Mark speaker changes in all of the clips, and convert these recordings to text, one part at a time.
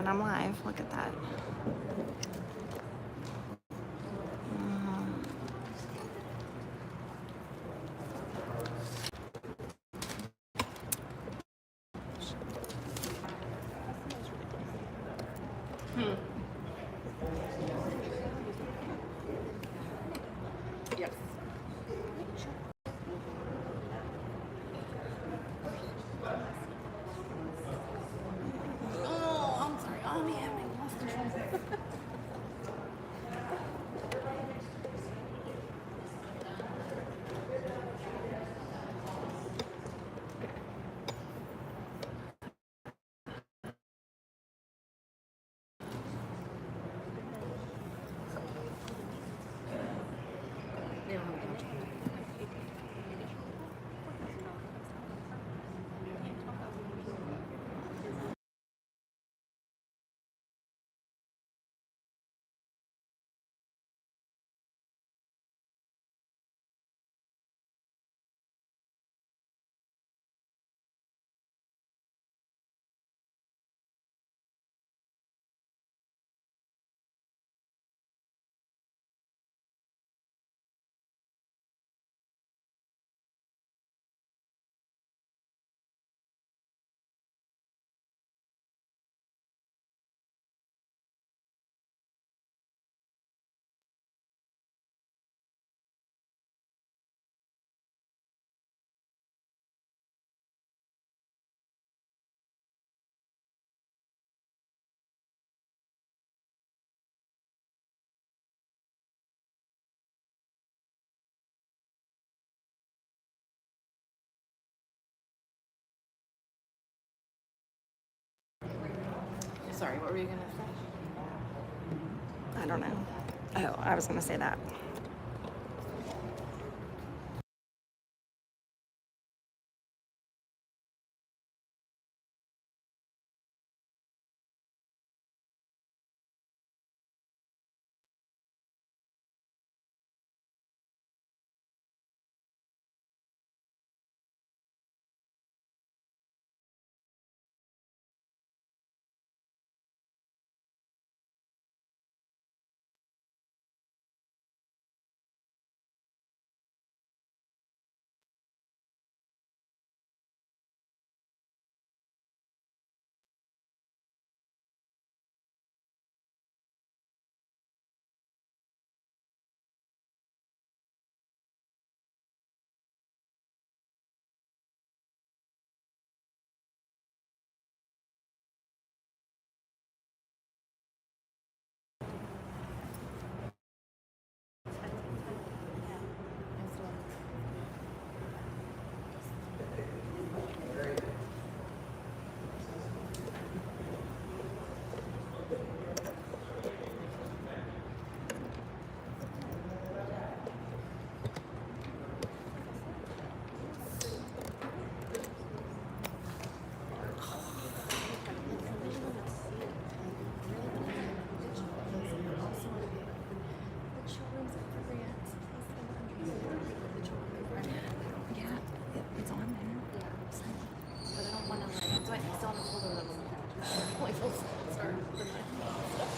Speaker 1: and I'm live. Look at that.
Speaker 2: Yes. Oh, I'm sorry. Oh, yeah, I lost control. Sorry, what were you going to say?
Speaker 1: I don't know. Oh, I was going to say that.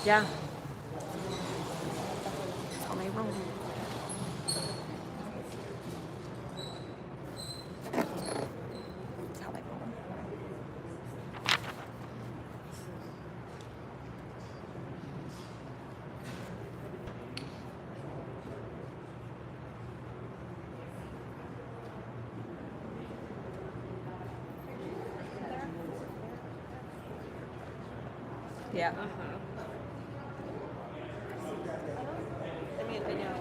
Speaker 1: Yeah. That's how they roll. That's how they roll. Yeah.
Speaker 2: I mean, I know.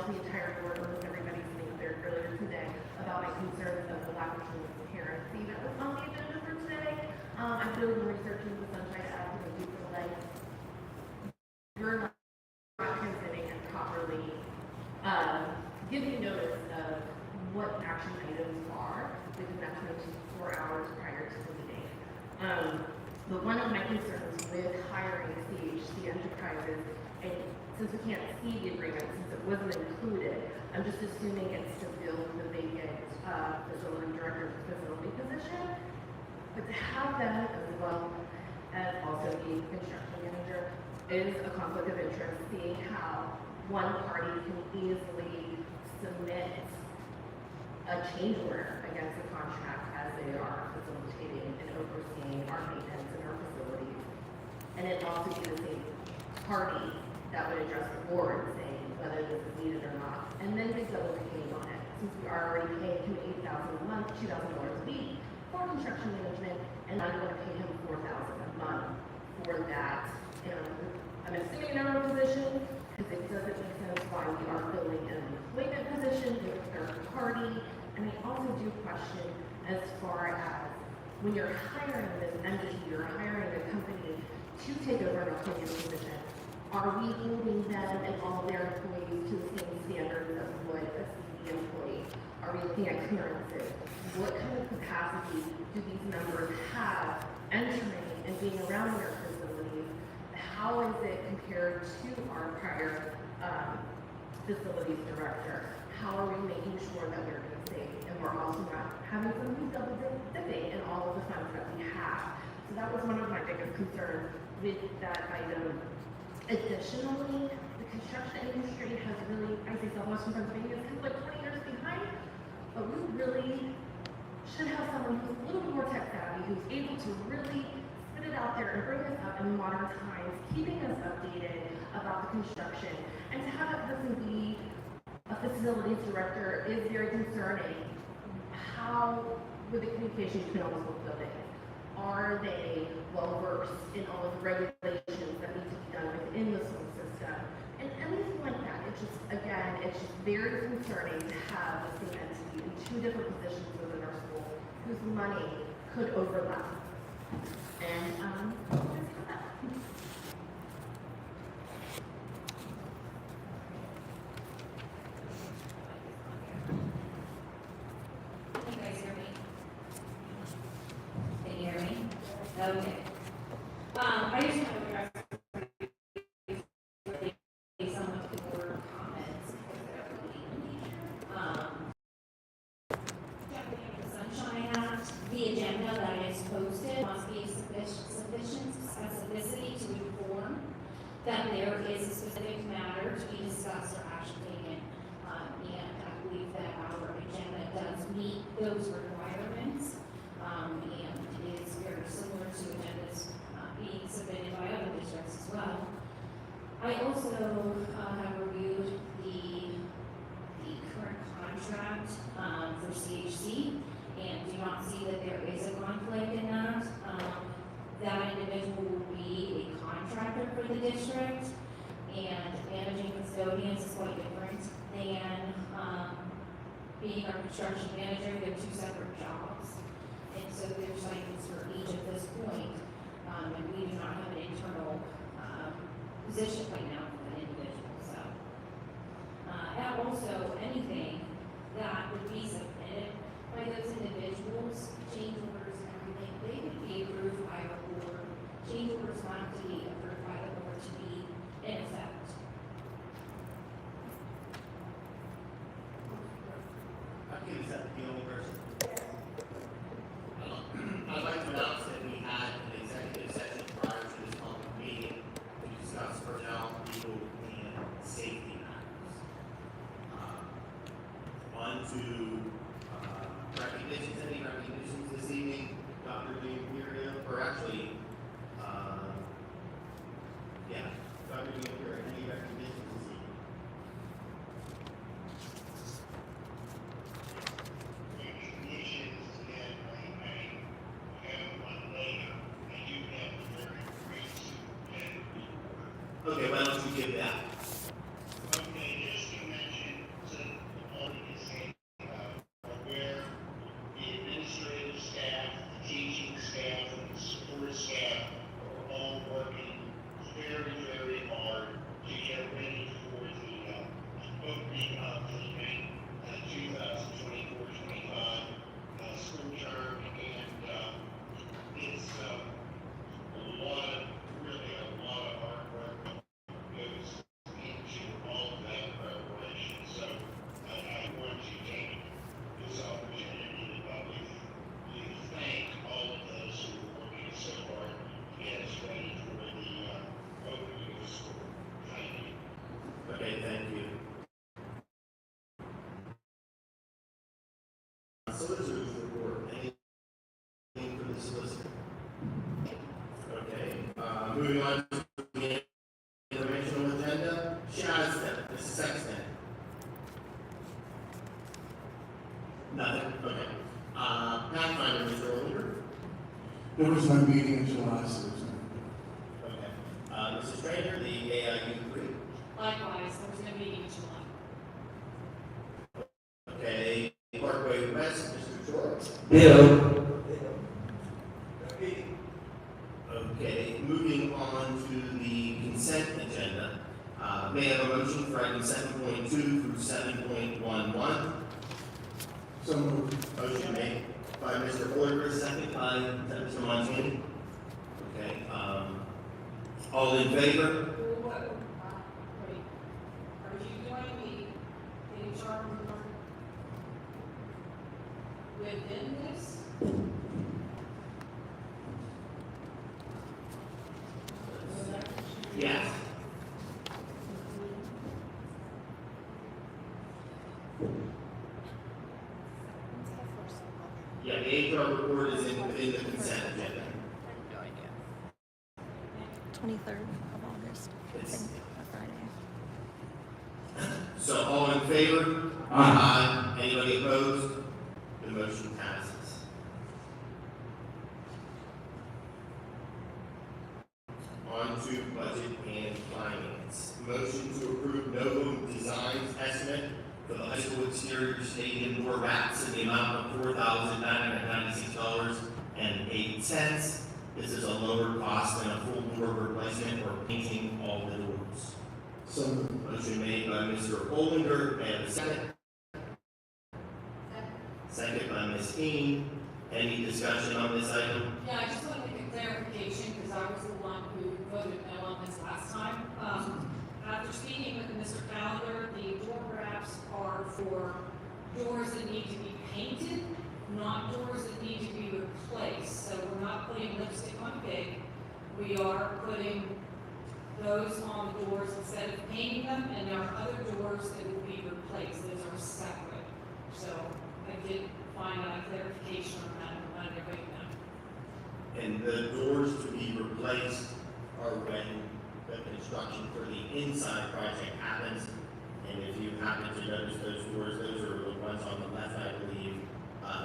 Speaker 3: to the entire board, almost everybody sitting up there earlier today, about my concerns of the lack of transparency that was on the agenda for today. I've been researching the Sunshine Act and the feel like you're not transmitting and properly giving notice of what action items are within that 24 hours prior to the meeting. But one of my concerns with hiring CHC Enterprises, and since we can't see the agreement, since it wasn't included, I'm just assuming it's to fill the vacant facility director facility position. But to have that as well as also the construction manager is a conflict of interest, seeing how one party can easily submit a change order against a contract as they are facilitating and overseeing our maintenance in our facilities. And it also be the same party that would address the board saying whether this is needed or not. And then they double paying on it, since we are already paying him $8,000 a month, $2,000 a week for construction management, and I'm going to pay him $4,000 a month for that. I'm assuming in our position, because it doesn't make sense why we are filling an employment position with a third party. And I also do question as far as when you're hiring this entity, you're hiring a company to take over an employment position, are we holding them and all their employees to the same standards as would a CD employee? Are we looking at clearances? What kind of capacity do these members have entering and being around their facilities? How is it compared to our prior facilities director? How are we making sure that we're being safe? And we're also not having some who's double dipping in all of the funds that we have. So that was one of my biggest concerns with that item. Additionally, the construction industry has really, I say Southwestern Pennsylvania is kind of like 20 years behind, but we really should have someone who's a little bit more tech savvy, who's able to really spit it out there and bring us up in modern times, keeping us updated about the construction. And to have that person be a facilities director is very concerning. How, with the communication between all those buildings, are they well versed in all of the regulations that need to be done within the school system? And anything like that, it's just, again, it's just very concerning to have the same entity in two different positions within our school whose money could overlap. And, that's that.
Speaker 4: Can you guys hear me? Can you hear me? Okay. I just want to address some of the board comments the Sunshine Act, the agenda that is posted must be sufficient specificity to inform that there is a specific matter to be discussed or action taken. And I believe that our agenda does meet those requirements. And it is very similar to agendas being submitted by other districts as well. I also have reviewed the current contract for CHC and do not see that there is a conflict in that. That individual will be a contractor for the district, and managing custodians is quite different than being our construction manager. They're two separate jobs, and so there's cycles for each at this point, and we do not have an internal position right now for an individual. So, and also anything that would be submitted by those individuals, change orders and everything, they would be approved by our board. Change orders want to be approved by the board to be in effect.
Speaker 5: Is that the only person? I'd like to announce that we had an executive session prior to this public meeting to discuss personnel, legal, and safety matters. On to recognitions. Any recognitions this evening? Dr. Miriam, or actually, yeah, Dr. Miriam, any recognitions this evening?
Speaker 6: Recognitions, and I have one later. I do have a very brief and
Speaker 5: Okay, why don't you give that?
Speaker 6: okay, just to mention,
Speaker 5: solicitor's report. Anything from the solicitor? Okay, moving on to the informational agenda. Shasta, Mrs. Sexton. Nothing, okay. Pathfinder, Mr. Older.
Speaker 7: There was no meeting in July, so there's no.
Speaker 5: Okay. Mrs. Trainer, the AIU 3.
Speaker 4: Likewise, there was no meeting in July.
Speaker 5: Okay. Parkway West, Mr. George.
Speaker 7: Bill.
Speaker 5: Okay, moving on to the consent agenda. May I have a motion for items 7.2 through 7.11?
Speaker 7: So moved.
Speaker 5: Motion made by Mr. Oliver, second by Mr. Montini. Okay, all in favor?
Speaker 4: Wait, are you doing the HR report within this?
Speaker 5: Yes. Yeah, the HR report is within the consent agenda.
Speaker 1: 23rd of August.
Speaker 5: It's-
Speaker 1: A Friday.
Speaker 5: So all in favor? Aye. Anybody opposed? The motion passes. On to budget and finance. Motion to approve Novum Designs estimate for the high school exterior stadium door racks in the amount of $4,996.08. This is a lower cost than a full door replacement or painting all the doors.
Speaker 7: So moved.
Speaker 5: Motion made by Mr. Olinger, may I have a second? Second by Ms. Keen. Any discussion on this item?
Speaker 4: Yeah, I just want to make a clarification, because I was the one who voted no on this last time. After speaking with Mr. Fowler, the door wraps are for doors that need to be painted, not doors that need to be replaced. So we're not putting lipstick on pig. We are putting those on the doors instead of painting them, and there are other doors that will be replaced. Those are separate. So I did find out clarification on that, and I wanted to bring that.
Speaker 5: And the doors to be replaced are when the construction for the inside project happens. And if you happen to notice those doors, those are the ones on the left, I believe,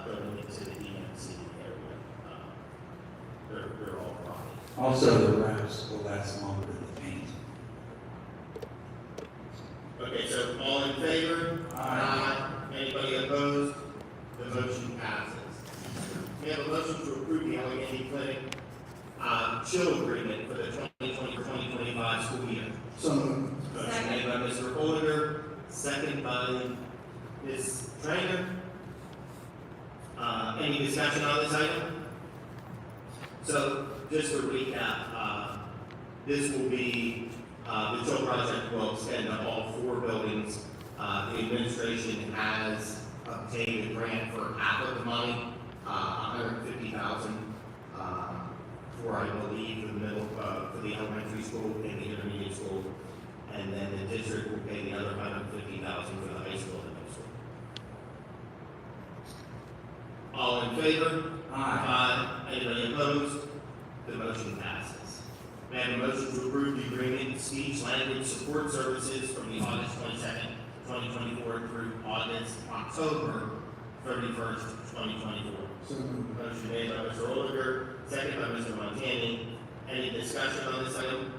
Speaker 5: going into the DMC area. They're all profit.
Speaker 7: Also, the wraps will last longer than the paint.
Speaker 5: Okay, so all in favor?
Speaker 7: Aye.
Speaker 5: Anybody opposed? The motion passes. We have a motion to approve the Allegheny Clinic chill agreement for the 2020-2025 school year.
Speaker 7: So moved.
Speaker 5: Motion made by Mr. Olinger, second by Ms. Trainer. Any discussion on this item? So, just to recap, this will be, the chill project will extend to all 4 buildings. The administration has obtained a grant for half of the money, $150,000, for, I believe, the middle, for the elementary school and the intermediate school. And then the district will pay the other $150,000 for the high school and middle school. All in favor? Aye. Anybody opposed? The motion passes. May I have a motion to approve the agreement speech language support services from the August 22nd, 2024 through October 31st, 2024.
Speaker 7: So moved.
Speaker 5: Motion made by Mr. Oliver, second by Mr. Montani. Any discussion on this item?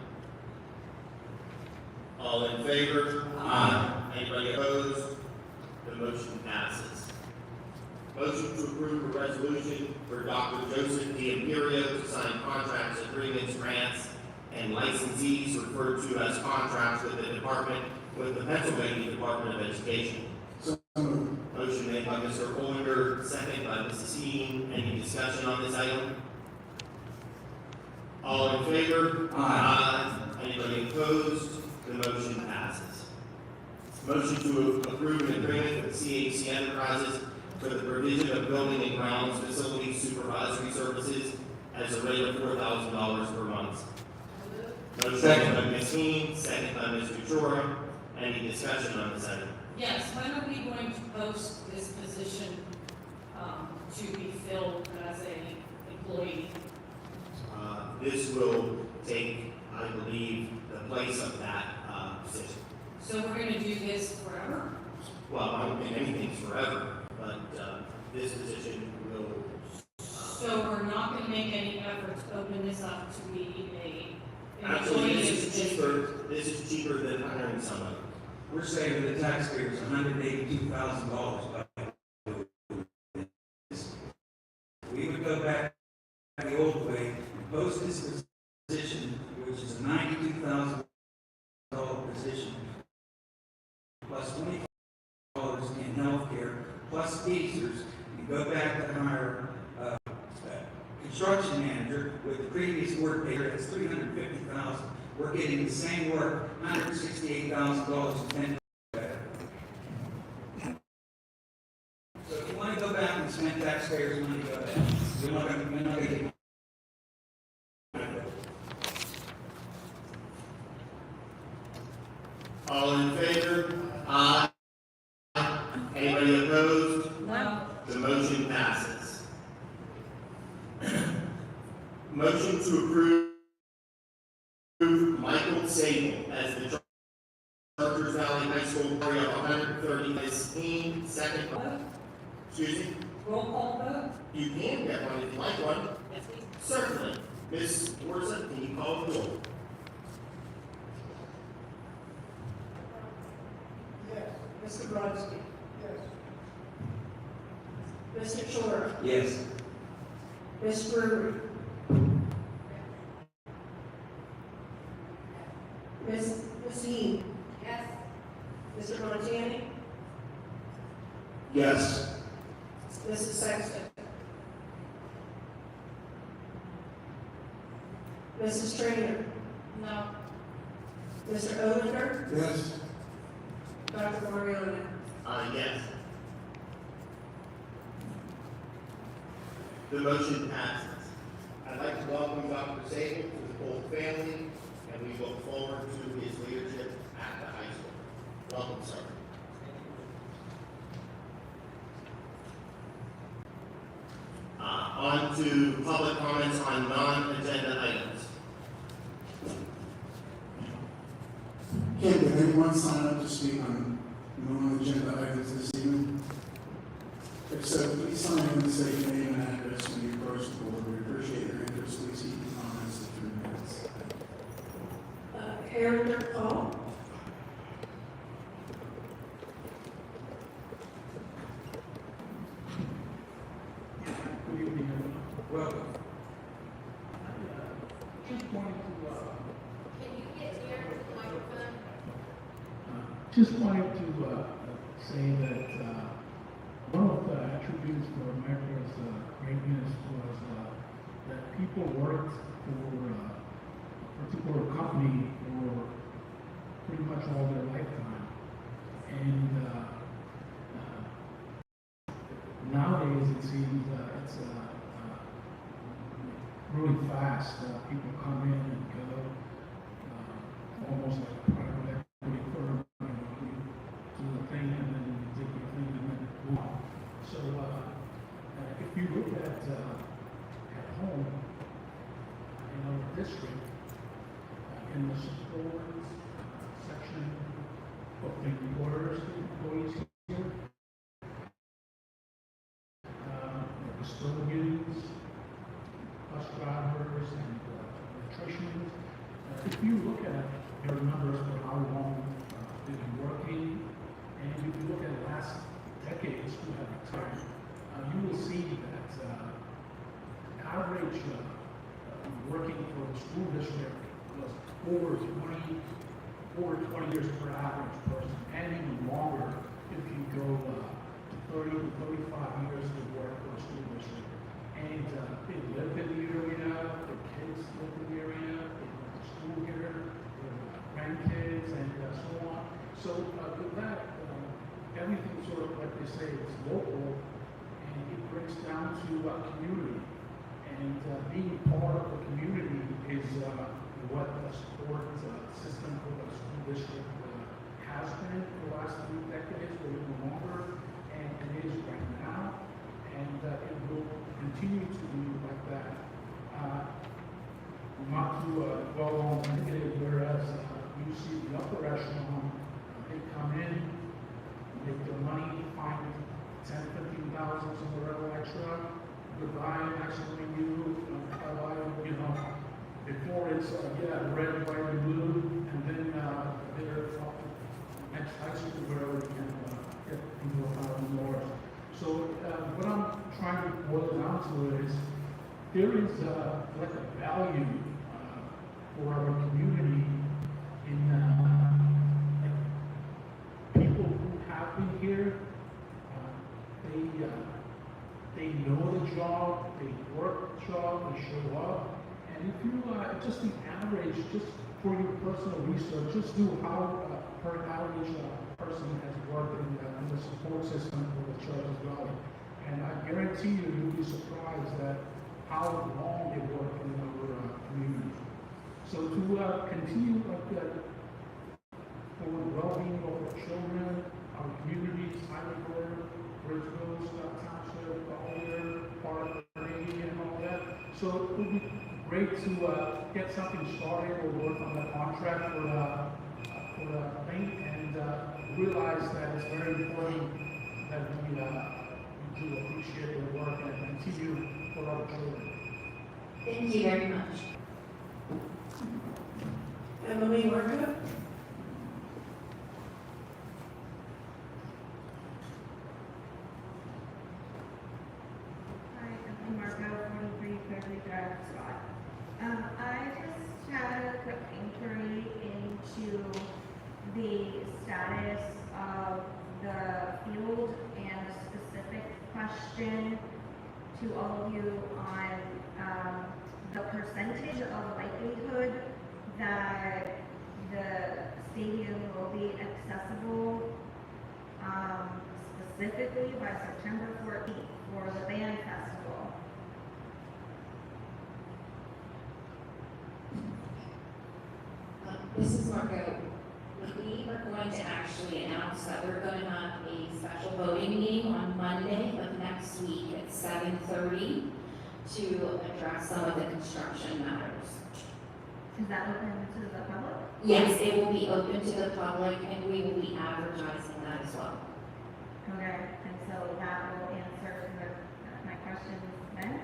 Speaker 5: All in favor? Aye. Anybody opposed? The motion passes. Motion to approve a resolution for Dr. Joseph D'Imperio to sign contracts, agreements, grants, and licensees referred to as contracts with the Pennsylvania Department of Education.
Speaker 7: So moved.
Speaker 5: Motion made by Mr. Olinger, second by Mrs. Heen. Any discussion on this item? All in favor? Aye. Anybody opposed? The motion passes. Motion to approve an agreement with CHC Enterprises for the provision of building and grounds facility supervisory services at a rate of $4,000 per month. Motion made by Ms. Heen, second by Mr. Chora. Any discussion on this item?
Speaker 4: Yes, when are we going to post this position
Speaker 8: to be filled as a employee?
Speaker 5: This will take, I believe, the place of that position.
Speaker 8: So we're gonna do this forever?
Speaker 5: Well, I don't think anything's forever, but this position will.
Speaker 8: So we're not gonna make any effort to open this up to be an
Speaker 5: Actually,
Speaker 8: employee
Speaker 5: this
Speaker 8: of
Speaker 5: is
Speaker 8: the district?
Speaker 5: cheaper. This is cheaper than hiring somebody.
Speaker 9: We're saving the taxpayers $182,000 by doing this. We would go back the old way and post this position, which is a $92,000 position, plus $25 in healthcare, plus teachers, and go back to hire a construction manager with the previous work pay, that's $350,000. We're getting the same work, $168,000 and 10 better. So if you want to go back and spend taxpayers' money, go back. We're not going to get.
Speaker 5: All in favor? Aye. Anybody opposed?
Speaker 8: No.
Speaker 5: The motion passes. Motion to approve Michael Sable as the Chartiers Valley High School area of 130 second. Excuse me?
Speaker 8: Roll call vote?
Speaker 5: You can get one if you like one.
Speaker 8: Yes, please.
Speaker 5: Certainly. Ms. Warza, can you call the roll?
Speaker 10: Mr. Brodsky. Yes. Mr. Shore.
Speaker 9: Yes.
Speaker 10: Ms. Brewery. Ms. Dean.
Speaker 3: Yes.
Speaker 10: Mr. Montani.
Speaker 7: Yes.
Speaker 10: Mrs. Sexton. Mrs. Trainer.
Speaker 8: No.
Speaker 10: Mr. Odeker.
Speaker 7: Yes.
Speaker 10: Dr. Mariano.
Speaker 5: Yes. The motion passes. I'd like to welcome Dr. Sable to the whole family, and we look forward to his leadership at the high school. Welcome, sir. On to public comments on non-agenda items.
Speaker 7: Ken, did anyone sign up to speak on non-agenda items this evening? If so, please sign in and say your name and address when you approach the board. We appreciate your interest. Please keep your comments to 3 minutes.
Speaker 10: Aaron Paul.
Speaker 11: Good evening, everyone.
Speaker 9: Welcome.
Speaker 11: Just wanted to,
Speaker 3: Can you get near the microphone?
Speaker 11: say that one of the attributes for America's greatness was that people worked for a particular company for pretty much all their lifetime. And nowadays it seems it's really fast. People come in and go, almost like a private equity firm. You do the thing and then you take your thing and then move on. So if you look at home in our district, in the support section of the employers, the employees here, custodians, bus drivers, and electricians. If you look at their numbers for how long they've been working, and if you look at the last decades who have retired, you will see that average working for the school district was over 20 years per average person, and even longer if you go to 30 to 35 years to work for a school district. And they lived in the area, their kids lived in the area, they went to school here, their grandkids, and so on. So with that, everything sort of, like they say, is local, and it breaks down to community. And being part of the community is what the support system for the school district has been for the last 3 decades, or even longer, and it is right now. And continue to be like that. Not to dwell on negative, whereas you see the upper echelon, they come in, make their money, find 10, 15,000 somewhere extra, goodbye, next one you, before it's, red, white, and blue, and then they're up to next high school where we can get people out more. So what I'm trying to boil it down to is, there is like a value for our community in like people who have been here. They know the job, they work the job, they show up. And if you just the average, just for your personal research, just do how per average person has worked in the support system for the Chartiers Valley. And I guarantee you, you'll be surprised at how long they work in our community. So to continue like that for the well-being of our children, our communities, Highland, Bridgeville, Scott Township, Collier, Park, and all that. So it would be great to get something started or work on the contract for the thing, and realize that it's very important that we do appreciate their work and continue for our children.
Speaker 4: Thank you very much.
Speaker 10: Emily Marco?
Speaker 3: Hi, I'm Marco, 43 Fairview Drive, Scott. I just had a quick inquiry into the status of the field and a specific question to all of you on the percentage of likelihood that the stadium will be accessible specifically by September 14th for the band festival.
Speaker 4: Mrs. Marco, we are going to actually announce that we're going to have a special voting meeting on Monday of next week at 7:30 to address some of the construction matters.
Speaker 3: Is that open to the public?
Speaker 4: Yes, it will be open to the public, and we will be advertising that as well.
Speaker 3: Okay, and so that will answer my questions then?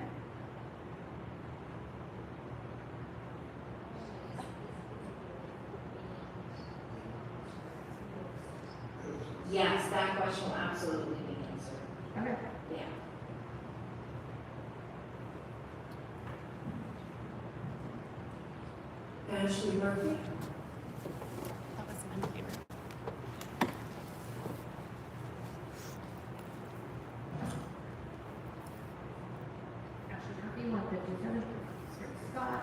Speaker 4: Yes, that question will absolutely be answered.
Speaker 3: Okay.
Speaker 4: Yeah.
Speaker 10: Ashley Murphy?
Speaker 2: That was my favorite.
Speaker 3: Ashley Murphy, 157, Scott.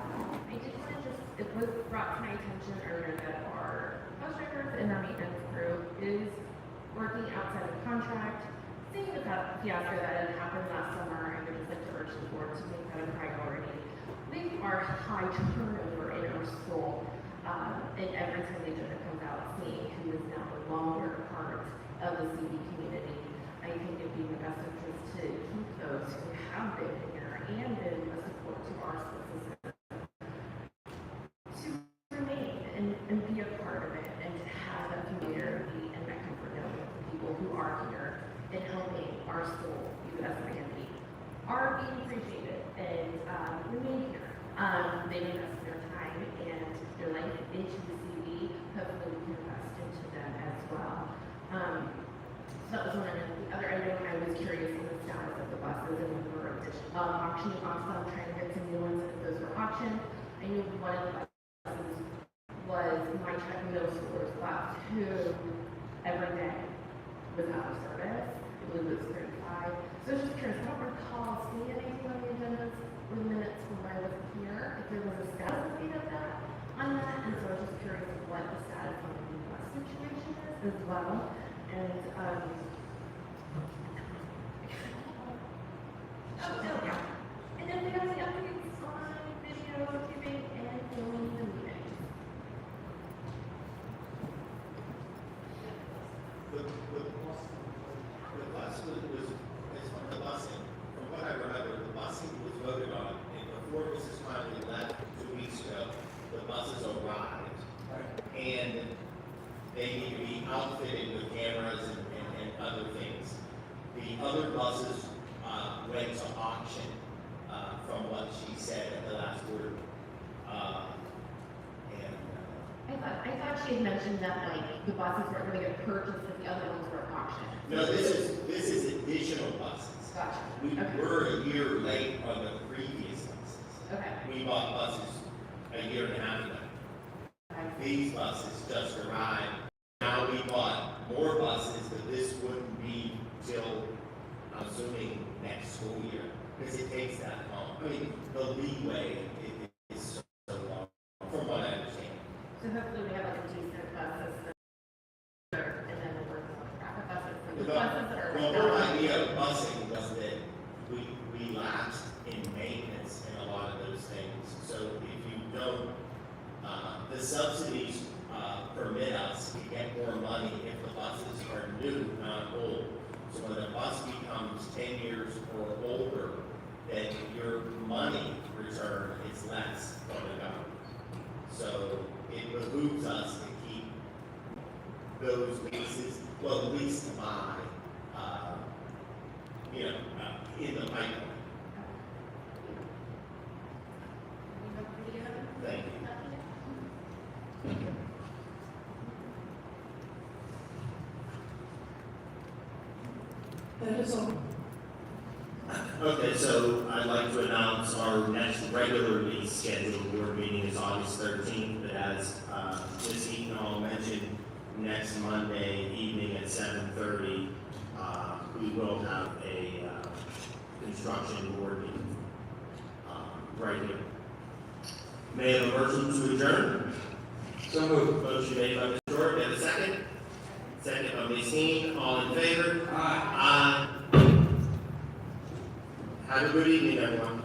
Speaker 3: I did want to just, it was brought to my attention earlier that our bus drivers and our maintenance group is working outside of contract. Seeing the fiasco that had happened last summer, I would just like to urge the board to make that a priority. We are high turnover in our school, and every time the agenda comes out, seeing who is now no longer part of the CD community, I think it'd be in the best interest to keep those who have been here and been a support to our school system to remain and be a part of it, and to have that familiarity and that comfort knowing the people who are here and helping our school be the best it can be are being appreciated and remain here. They invest their time and their life into the CD. Hopefully we can invest into them as well. So that was one of the other item. I was curious in the status of the buses and when we were auctioning off some, trying to get some new ones if those were auctioned. I knew one of the buses was my Czech middle schoolers left, who every day was out of service. I believe it was 35. So I was just curious, I don't recall seeing anything on the agendas or the minutes when I was here, if there was a status update of that on that. And so I was just curious what the status on the new bus situation is as well. And yeah. And then we have the updates on video giving and filming the meetings.
Speaker 5: The bus was, as far as the busing, from what I remember, the bus busing was voted on, and before Mrs. Conley left 2 weeks ago, the buses arrived. And they need to be outfitted with cameras and other things. The other buses, went to auction, from what she said at the last board.
Speaker 3: I thought she had mentioned that like the buses weren't gonna get purchased if the other ones were at auction.
Speaker 5: No, this is additional buses.
Speaker 3: Gotcha.
Speaker 5: We
Speaker 3: Okay.
Speaker 5: were a year late on the previous buses.
Speaker 3: Okay.
Speaker 5: We bought buses a year and a half ago. These buses just arrived. Now we bought more buses, but this wouldn't be till, I'm assuming, next school year, because it takes that long. I mean, the leeway is so long, from what I understand.
Speaker 3: So hopefully we have like a decent bus system. And then we'll work on the rapid buses. So the buses that are.
Speaker 5: The whole idea of busing was that we lapsed in maintenance in a lot of those things. So if you don't, the subsidies permit us to get more money if the buses are new, not old. So when a bus becomes 10 years or older, then your money return is less from the government. So it behooves us to keep those leases, well, at least to buy, in the pipeline. Thank you.
Speaker 10: That is all.
Speaker 5: Okay, so I'd like to announce our next regularly scheduled board meeting is August 13th, but as Ms. Eaton mentioned, next Monday evening at 7:30, we will have a construction board meeting right here. May I have a motion to adjourn?
Speaker 9: So moved.
Speaker 5: Motion made by Mr. Short, have a second? Second by Ms. Eaton, all in favor?
Speaker 9: Aye.
Speaker 5: Aye. Have a good evening, everyone.